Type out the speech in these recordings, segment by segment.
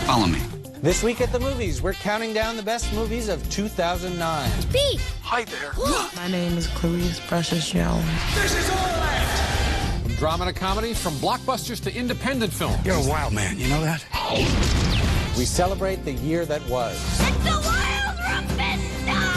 Follow me. This week at the movies, we're counting down the best movies of 2009. B. Hi there. My name is Clarice Precious Jones. This is all left. From drama to comedy, from blockbusters to independent film. You're a wild man, you know that? We celebrate the year that was. It's the Wild Rambista!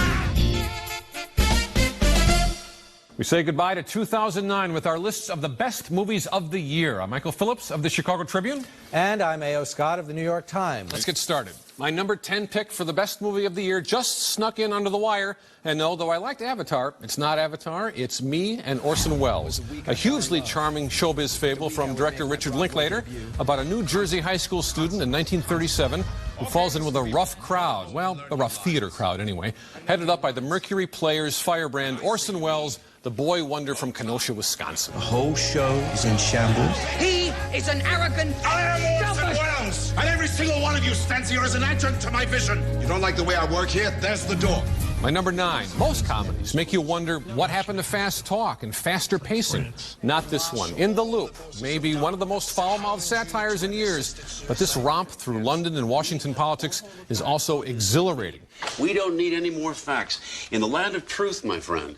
We say goodbye to 2009 with our lists of the best movies of the year. I'm Michael Phillips of the Chicago Tribune. And I'm A.O. Scott of the New York Times. Let's get started. My number 10 pick for the best movie of the year just snuck in under the wire. And no, though I liked Avatar, it's not Avatar, it's Me and Orson Welles. A hugely charming showbiz fable from director Richard Linklater about a New Jersey high school student in 1937 who falls in with a rough crowd. Well, a rough theater crowd anyway. Headed up by the Mercury Players firebrand Orson Welles, the boy wonder from Kenosha, Wisconsin. The whole show is in shambles. He is an arrogant... I am Orson Welles, and every single one of you stands here as an adjunct to my vision. You don't like the way I work here? There's the door. My number 9, most comedies make you wonder what happened to fast talk and faster pacing. Not this one. In the Loop, maybe one of the most foul-mouthed satires in years, but this romp through London and Washington politics is also exhilarating. We don't need any more facts. In the land of truth, my friend,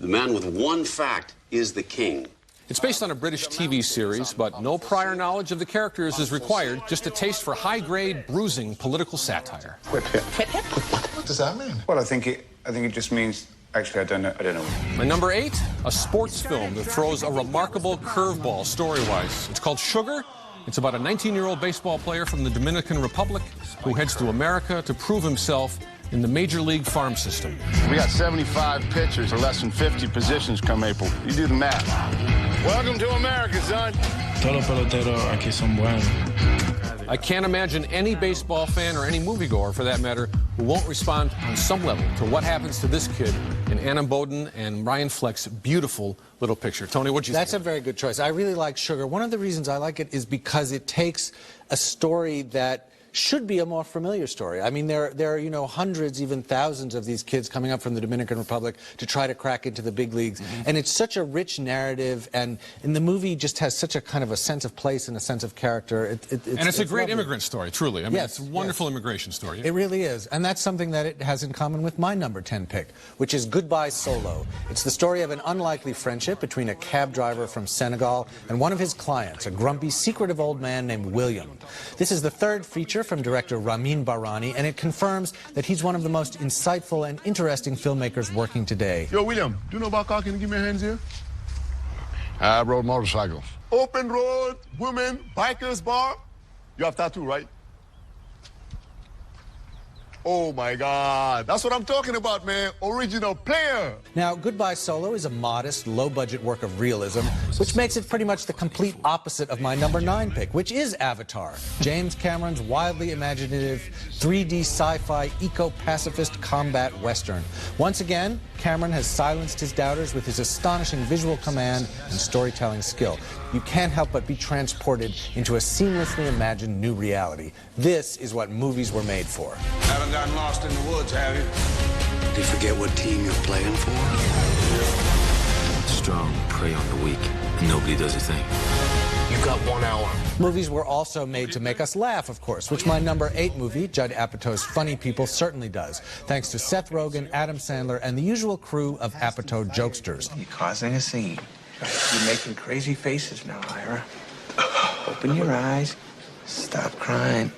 the man with one fact is the king. It's based on a British TV series, but no prior knowledge of the characters is required, just a taste for high-grade, bruising political satire. What does that mean? Well, I think it just means. Actually, I don't know. My number 8, a sports film that throws a remarkable curveball story-wise. It's called Sugar. It's about a 19-year-old baseball player from the Dominican Republic who heads to America to prove himself in the Major League farm system. We got 75 pitchers for less than 50 positions come April. You do the math. Welcome to America, son. Todos los peloteros aquí son buenos. I can't imagine any baseball fan or any moviegoer, for that matter, who won't respond on some level to what happens to this kid in Anna Boden and Ryan Fleck's beautiful little picture. Tony, what'd you think? That's a very good choice. I really like Sugar. One of the reasons I like it is because it takes a story that should be a more familiar story. I mean, there are, you know, hundreds, even thousands of these kids coming up from the Dominican Republic to try to crack into the big leagues. And it's such a rich narrative, and the movie just has such a kind of a sense of place and a sense of character. It's a great lovely. immigrant story, truly. I mean, Yes, it's a wonderful immigration story. It really is. And that's something that it has in common with my number 10 pick, which is Goodbye Solo. It's the story of an unlikely friendship between a cab driver from Senegal and one of his clients, a grumpy, secretive old man named William. This is the third feature from director Ramin Barani, and it confirms that he's one of the most insightful and interesting filmmakers working today. Yo, William, do you know about car? Can you give me a hand here? I rode motorcycles. Open road, women, bikers bar. You have tattoo, right? Oh, my God. That's what I'm talking about, man. Original player. Now, Goodbye Solo is a modest, low-budget work of realism, which makes it pretty much the complete opposite of my number 9 pick, which is Avatar, James Cameron's wildly imaginative, 3D sci-fi, eco-pacifist combat western. Once again, Cameron has silenced his doubters with his astonishing visual command and storytelling skill. You can't help but be transported into a seamlessly imagined new reality. This is what movies were made for. Haven't gotten lost in the woods, have you? Do you forget what team you're playing for? Strong prey on the weak. Nobody does a thing. You got 1 hour. Movies were also made to make us laugh, of course, which my number 8 movie, Judd Apatow's Funny People, certainly does, thanks to Seth Rogen, Adam Sandler, and the usual crew of Apatow jokesters. You're causing a scene. You're making crazy faces now, Ira. Open your eyes. Stop crying.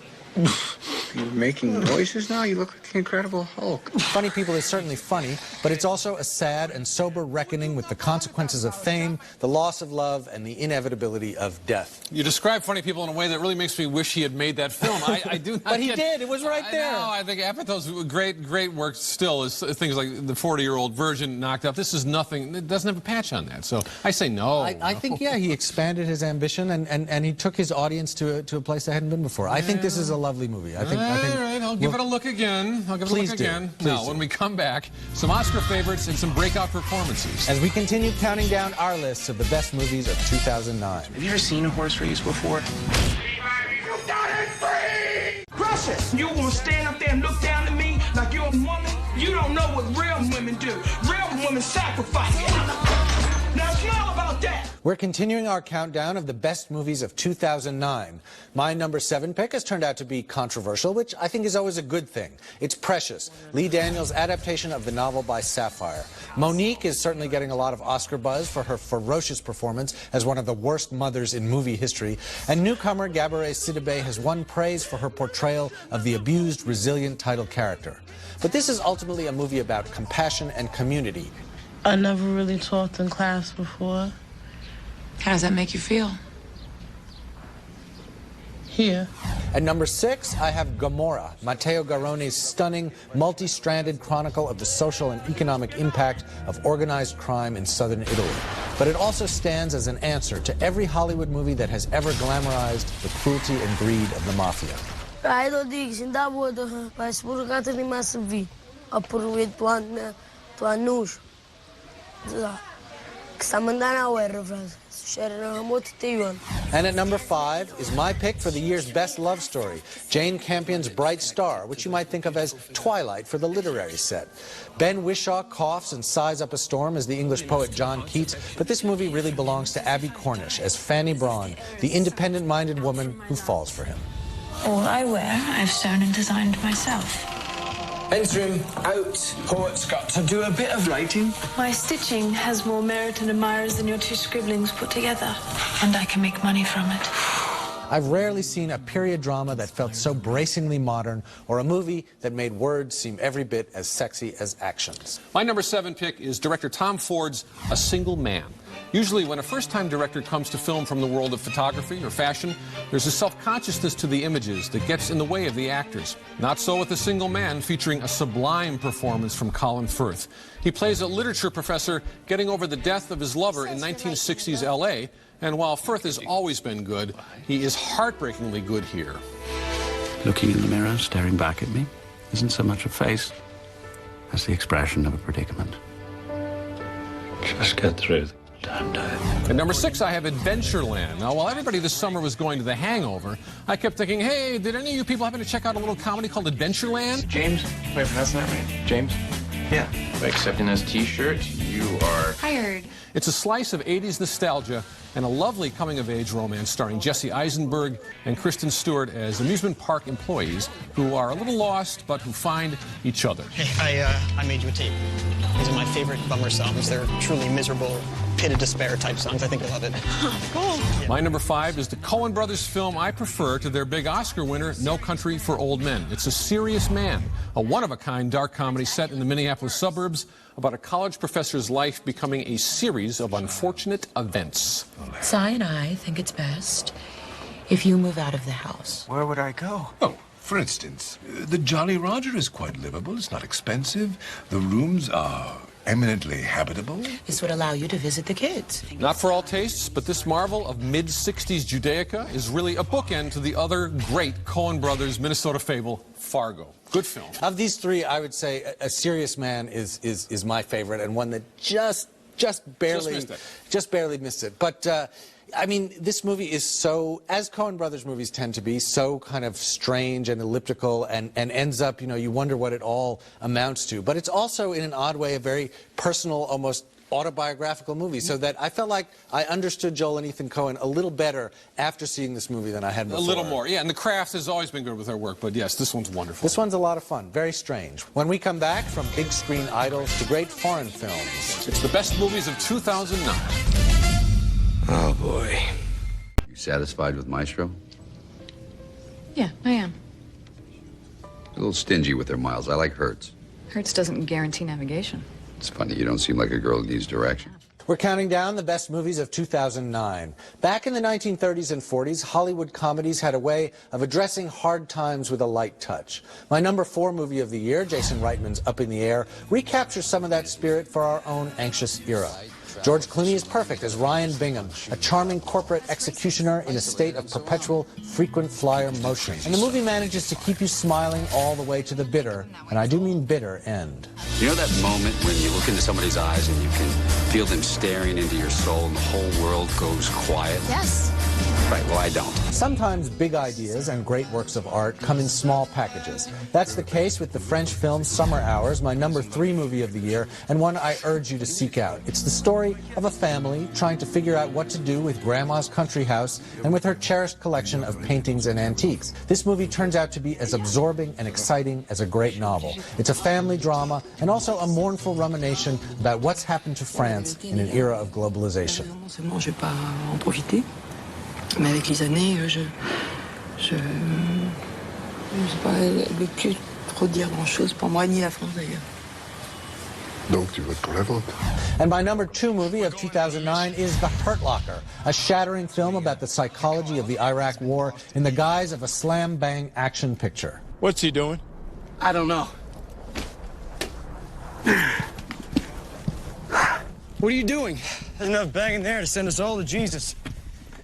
You're making noises now? You look like the Incredible Hulk. Funny People is certainly funny, but it's also a sad and sober reckoning with the consequences of fame, the loss of love, and the inevitability of death. You describe Funny People in a way that really makes me wish he had made that film. I do not But he did. It was right there. No, I think Apatow's great work still is things like the 40-year-old virgin knocked up. This is nothing. It doesn't have a patch on that. So I say no. I think, yeah, he expanded his ambition and he took his audience to a place they hadn't been before. I think this is a lovely movie. I think all right, I'll give it a look again. I'll give it a look again. Now, when we come back, some Oscar favorites and some breakout performances. As we continue counting down our lists of the best movies of 2009. Have you ever seen a horse race before? Precious, you want to stand up there and look down at me like you're a woman? You don't know what real women do. Real women sacrifice. Now, it's not about that. We're continuing our countdown of the best movies of 2009. My number 7 pick has turned out to be controversial, which I think is always a good thing. It's Precious, Lee Daniels' adaptation of the novel by Sapphire. Monique is certainly getting a lot of Oscar buzz for her ferocious performance as one of the worst mothers in movie history. And newcomer Gabourey Sidibe has won praise for her portrayal of the abused, resilient title character. But this is ultimately a movie about compassion and community. I never really talked in class before. How does that make you feel? Here. At number 6, I have Gomorrah, Matteo Garrone's stunning, multi-stranded chronicle of the social and economic impact of organized crime in southern Italy. But it also stands as an answer to every Hollywood movie that has ever glamorized the cruelty and greed of the mafia. And at number 5 is my pick for the year's best love story, Jane Campion's Bright Star, which you might think of as Twilight for the literary set. Ben Whishaw coughs and sighs up a storm as the English poet John Keats, but this movie really belongs to Abby Cornish as Fanny Braun, the independent-minded woman who falls for him. All I wear, I've sewn and designed myself. Interim out. Poet's got to do a bit of writing. My stitching has more merit and admirers than your 2 scribblings put together, and I can make money from it. I've rarely seen a period drama that felt so bracingly modern, or a movie that made words seem every bit as sexy as actions. My number 7 pick is director Tom Ford's A Single Man. Usually when a first-time director comes to film from the world of photography or fashion, there's a self-consciousness to the images that gets in the way of the actors. Not so with A Single Man, featuring a sublime performance from Colin Firth. He plays a literature professor getting over the death of his lover in 1960s L.A., and while Firth has always been good, he is heartbreakingly good here. Looking in the mirror, staring back at me, isn't so much a face as the expression of a predicament. Just get through the damn day. At number 6, I have Adventureland. Now, while everybody this summer was going to The Hangover, I kept thinking, hey, did any of you people happen to check out a little comedy called Adventureland? James? Wait, that's not right. James? Yeah. By accepting this T-shirt, you are hired. It's a slice of 80s nostalgia and a lovely coming-of-age romance starring Jesse Eisenberg and Kristen Stewart as amusement park employees who are a little lost but who find each other. Hey, I made you a tape. These are my favorite bummer songs. They're truly miserable, pit of despair type songs. I think you'll love it. Cool. Yeah. My number 5 is the Coen brothers film I prefer to their big Oscar winner, No Country for Old Men. It's A Serious Man, a one-of-a-kind dark comedy set in the Minneapolis suburbs about a college professor's life becoming a series of unfortunate events. Cy and I think it's best if you move out of the house. Where would I go? Oh, for instance, the Jolly Roger is quite livable. It's not expensive. The rooms are eminently habitable. This would allow you to visit the kids. Not for all tastes, but this marvel of mid-60s Judaica is really a bookend to the other great Coen brothers Minnesota fable, Fargo. Good film. Of these 3, I would say A Serious Man is my favorite, and one that just barely missed it. But I mean, this movie is so, as Coen brothers movies tend to be, so kind of strange and elliptical, and ends up, you know, you wonder what it all amounts to. But it's also, in an odd way, a very personal, almost autobiographical movie, so that I felt like I understood Joel and Ethan Coen a little better after seeing this movie than I had before. A little more, yeah, and The Craft has always been good with their work, but yes, this one's wonderful. This one's a lot of fun, very strange. When we come back, from big screen idols to great foreign films. It's the best movies of 2009. Oh, boy. You satisfied with Maestro? Yeah, I am. A little stingy with their miles. I like Hertz. Hertz doesn't guarantee navigation. It's funny, you don't seem like a girl who needs direction. We're counting down the best movies of 2009. Back in the 1930s and 40s, Hollywood comedies had a way of addressing hard times with a light touch. My number 4 movie of the year, Jason Reitman's Up in the Air, recaptures some of that spirit for our own anxious era. George Clooney is perfect as Ryan Bingham, a charming corporate executioner in a state of perpetual frequent flyer motion. And the movie manages to keep you smiling all the way to the bitter, and I do mean bitter, end. You know that moment when you look into somebody's eyes and you can feel them staring into your soul and the whole world goes quiet? Yes. Right, well, I don't. Sometimes big ideas and great works of art come in small packages. That's the case with the French film Summer Hours, my #3 movie of the year, and one I urge you to seek out. It's the story of a family trying to figure out what to do with Grandma's country house and with her cherished collection of paintings and antiques. This movie turns out to be as absorbing and exciting as a great novel. It's a family drama and also a mournful rumination about what's happened to France in an era of globalization. Je vais pas en profiter. Mais avec les années, je sais pas, elle veut plus trop dire grand-chose pour moi, ni la France d'ailleurs. Donc tu votes pour la vente. And my #2 movie of 2009 is The Hurt Locker, a shattering film about the psychology of the Iraq War in the guise of a slam-bang action picture. What's he doing? I don't know. What are you doing? There's enough banging there to send us all to Jesus.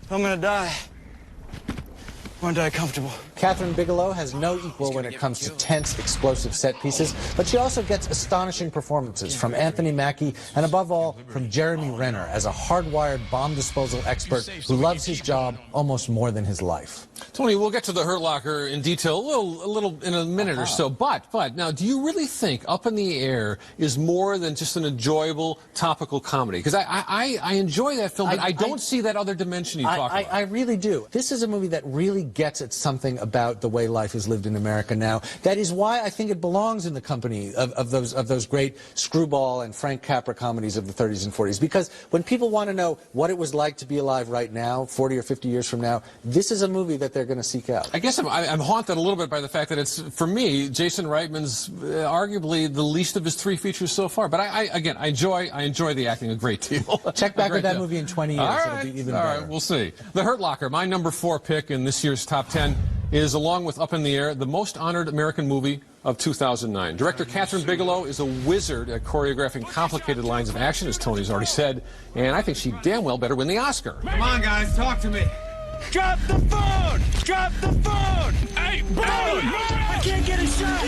If I'm gonna die, I want to die comfortable. Catherine Bigelow has no equal when it comes to tense, explosive set pieces, but she also gets astonishing performances from Anthony Mackie and, above all, from Jeremy Renner as a hardwired bomb disposal expert who loves his job almost more than his life. Tony, we'll get to The Hurt Locker in detail a little in a minute or so, but now, do you really think Up in the Air is more than just an enjoyable topical comedy? Because I enjoy that film, but I don't see that other dimension you talk about. I really do. This is a movie that really gets at something about the way life is lived in America now. That is why I think it belongs in the company of those great Screwball and Frank Capra comedies of the 30s and 40s. Because when people want to know what it was like to be alive right now, 40 or 50 years from now, this is a movie that they're going to seek out. I guess I'm haunted a little bit by the fact that it's, for me, Jason Reitman's arguably the least of his 3 features so far. But I enjoy the acting a great deal. Check back with that movie in 20 years. All right, it'll be even better. All right, we'll see. The Hurt Locker, my #4 pick in this year's top 10, is, along with Up in the Air, the most honored American movie of 2009. Director Catherine Bigelow is a wizard at choreographing complicated lines of action, as Tony's already said, and I think she damn well better win the Oscar. Come on, guys, talk to me. Drop the phone! Drop the phone! Hey, Brody! I can't get a shot!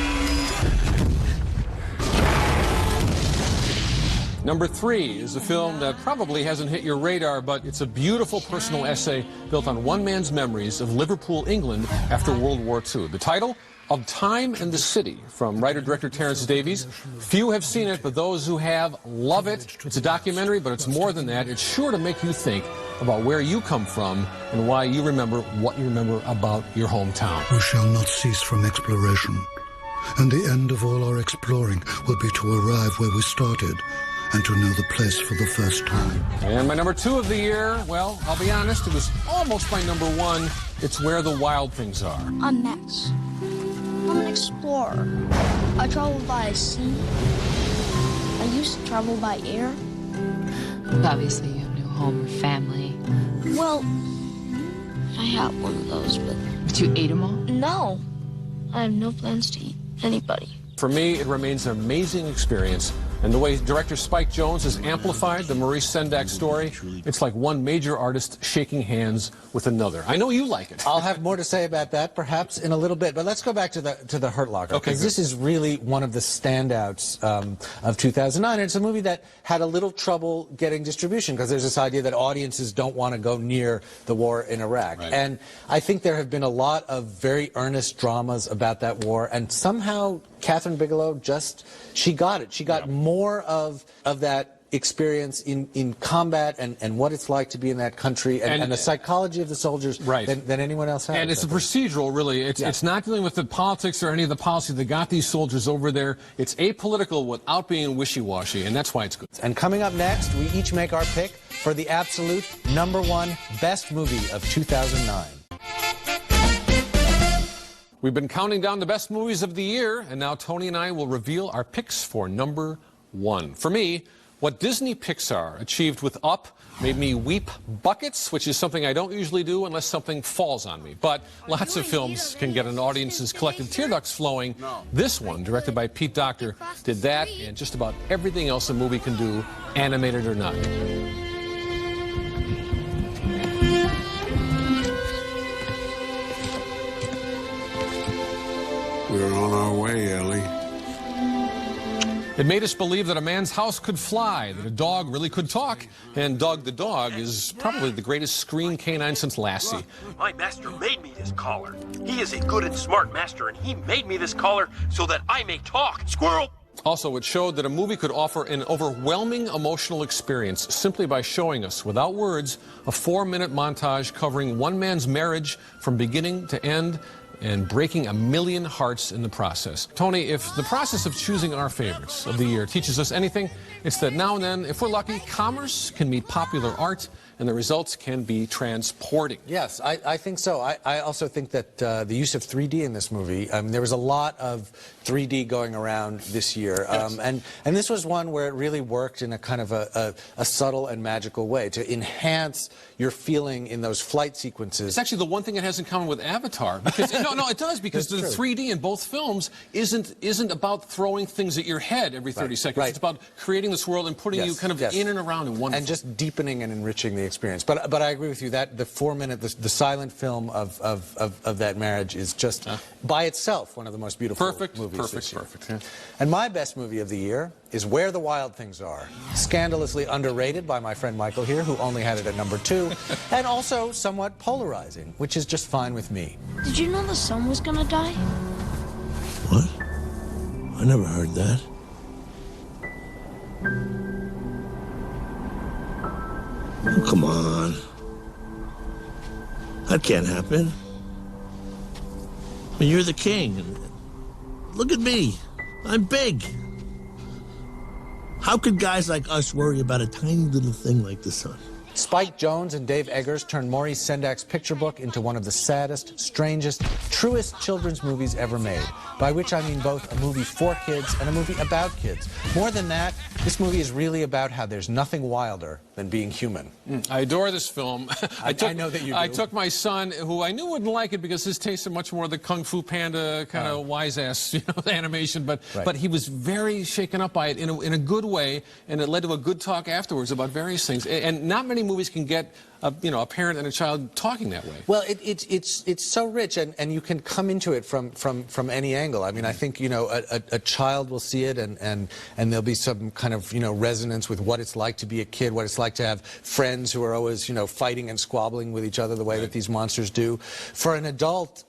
#3 is a film that probably hasn't hit your radar, but it's a beautiful personal essay built on one man's memories of Liverpool, England after World War II. The title? Of Time and the City, from writer-director Terence Davies. Few have seen it, but those who have love it. It's a documentary, but it's more than that. It's sure to make you think about where you come from and why you remember what you remember about your hometown. We shall not cease from exploration, and the end of all our exploring will be to arrive where we started and to know the place for the first time. And my #2 of the year, well, I'll be honest, it was almost my #1. It's Where the Wild Things Are. I'm Max. I'm an explorer. I travel by sea. I used to travel by air. Obviously, you have no home or family. Well, I have one of those, but... But you ate them all? No. I have no plans to eat anybody. For me, it remains an amazing experience. And the way director Spike Jonze has amplified the Maurice Sendak story, it's like one major artist shaking hands with another. I know you like it. I'll have more to say about that perhaps in a little bit, but let's go back to the Hurt Locker, because this is really one of the standouts of 2009. And it's a movie that had a little trouble getting distribution because there's this idea that audiences don't want to go near the war in Iraq. Right. And I think there have been a lot of very earnest dramas about that war, and somehow Catherine Bigelow she got it. She got more of that experience in combat and what it's like to be in that country and the psychology of the soldiers than anyone else has. And it's a procedural, really. It's not dealing with the politics or any of the policy that got these soldiers over there. It's apolitical without being wishy-washy, and that's why it's good. And coming up next, we each make our pick for the absolute #1 best movie of 2009. We've been counting down the best movies of the year, and now Tony and I will reveal our picks for #1. For me, what Disney Pixar achieved with Up made me weep buckets, which is something I don't usually do unless something falls on me. But lots of films can get an audience's collective tear ducts flowing. This one, directed by Pete Docter, did that and just about everything else a movie can do, animated or not. We're on our way, Ellie. It made us believe that a man's house could fly, that a dog really could talk, and Doug the dog is probably the greatest screen canine since Lassie. My master made me this collar. He is a good and smart master, and he made me this collar so that I may talk. Squirrel! Also, it showed that a movie could offer an overwhelming emotional experience simply by showing us, without words, a 4-minute montage covering one man's marriage from beginning to end and breaking 1 million hearts in the process. Tony, if the process of choosing our favorites of the year teaches us anything, it's that now and then, if we're lucky, commerce can meet popular art and the results can be transporting. Yes, I think so. I also think that the use of 3D in this movie, there was a lot of 3D going around this year. Yes. And this was one where it really worked in a kind of a subtle and magical way to enhance your feeling in those flight sequences. It's actually the one thing it has in common with Avatar. Because, no, it does, because the 3D in both films isn't about throwing things at your head every 30 seconds. Right. It's about creating this world and putting you kind of in and around in one. And just deepening and enriching the experience. But I agree with you that the 4-minute, the silent film of that marriage is just by itself one of the most beautiful movies. Perfect. Yeah. And my best movie of the year is Where the Wild Things Are. Scandalously underrated by my friend Michael here, who only had it at number 2, and also somewhat polarizing, which is just fine with me. Did you know the sun was gonna die? What? I never heard that. Oh, come on. That can't happen. I mean, you're the king. Look at me. I'm big. How could guys like us worry about a tiny little thing like the sun? Spike Jonze and Dave Eggers turned Maurice Sendak's picture book into one of the saddest, strangest, truest children's movies ever made. By which I mean both a movie for kids and a movie about kids. More than that, this movie is really about how there's nothing wilder than being human. I adore this film. I know that you do. I took my son, who I knew wouldn't like it because his tastes are much more the Kung Fu Panda kind of wise-ass animation, but he was very shaken up by it in a good way, and it led to a good talk afterwards about various things. And not many movies can get a parent and a child talking that way. Well, it's so rich, and you can come into it from any angle. I mean, I think a child will see it, and there'll be some kind of resonance with what it's like to be a kid, what it's like to have friends who are always fighting and squabbling with each other the way that these monsters do. For an adult,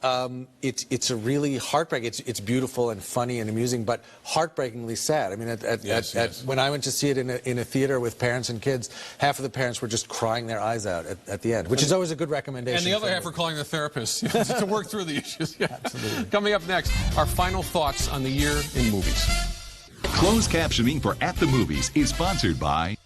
it's a really heartbreaking. It's beautiful and funny and amusing, but heartbreakingly sad. I mean, when I went to see it in a theater with parents and kids, half of the parents were just crying their eyes out at the end, which is always a good recommendation. And the other half are calling the therapist to work through the issues. Yeah. Absolutely. Coming up next, our final thoughts on the year in movies. Closed captioning for At the Movies is sponsored by...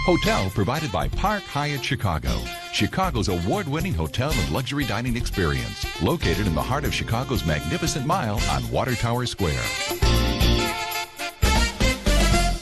Hotel provided by Park Hyatt Chicago, Chicago's award-winning hotel and luxury dining experience, located in the heart of Chicago's Magnificent Mile on Water Tower Square.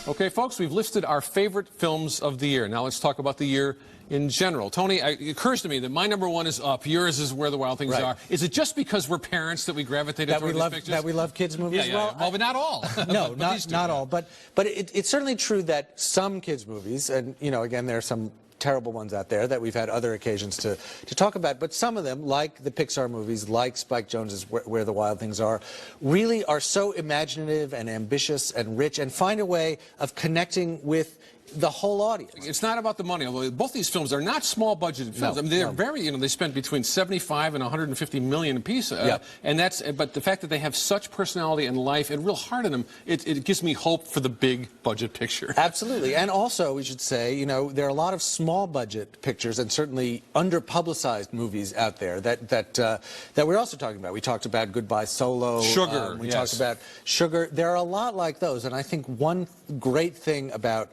Okay, folks, we've listed our favorite films of the year. Now let's talk about the year in general. Tony, it occurs to me that my number 1 is Up. Yours is Where the Wild Things Are. Is it just because we're parents that we gravitated toward these pictures? That we love kids' movies? Well, but not all. No, not all. But it's certainly true that some kids' movies, and again, there are some terrible ones out there that we've had other occasions to talk about, but some of them, like the Pixar movies, like Spike Jonze's Where the Wild Things Are, really are so imaginative and ambitious and rich and find a way of connecting with the whole audience. It's not about the money, although both these films are not small budgeted films. I mean, they're very, they spent between 75 and 150 million apiece. And but the fact that they have such personality and life and real heart in them, it gives me hope for the big budget picture. Absolutely. And also, we should say, there are a lot of small budget pictures and certainly under-publicized movies out there that we're also talking about. We talked about Goodbye Solo. Sugar. We talked about Sugar. There are a lot like those, and I think one great thing about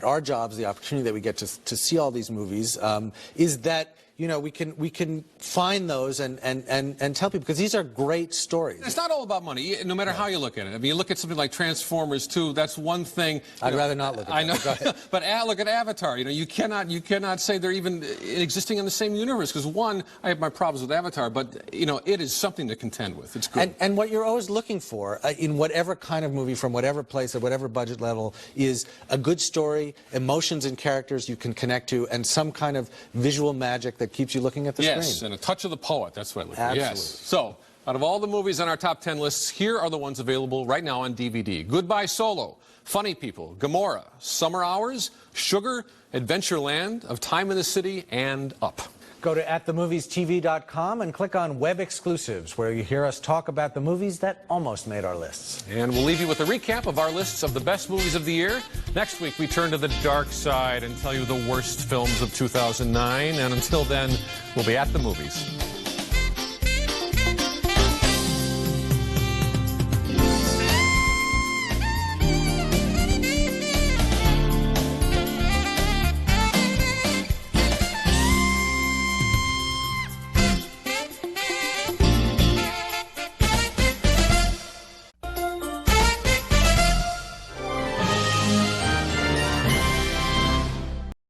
our jobs, the opportunity that we get to see all these movies, is that you know, we can find those and tell people, because these are great stories. It's not all about money, no matter how you look at it. I mean, you look at something like Transformers 2, that's one thing. I'd rather not look at that. I know, Go ahead. but look at Avatar. You know, you cannot say they're even existing in the same universe, because one, I have my problems with Avatar, but you know, it is something to contend with. It's good. And what you're always looking for in whatever kind of movie, from whatever place at whatever budget level, is a good story, emotions and characters you can connect to, and some kind of visual magic that keeps you looking at the screen. Yes, and a touch of the poet. That's what I look for. Absolutely. Yes. So, out of all the movies on our top 10 lists, here are the ones available right now on DVD. Goodbye Solo, Funny People, Gomorrah, Summer Hours, Sugar, Adventureland, Of Time in the City, and Up. Go to atthemoviestv.com and click on Web Exclusives, where you hear us talk about the movies that almost made our lists. And we'll leave you with a recap of our lists of the best movies of the year. Next week, we turn to the dark side and tell you the worst films of 2009. And until then, we'll be at the movies.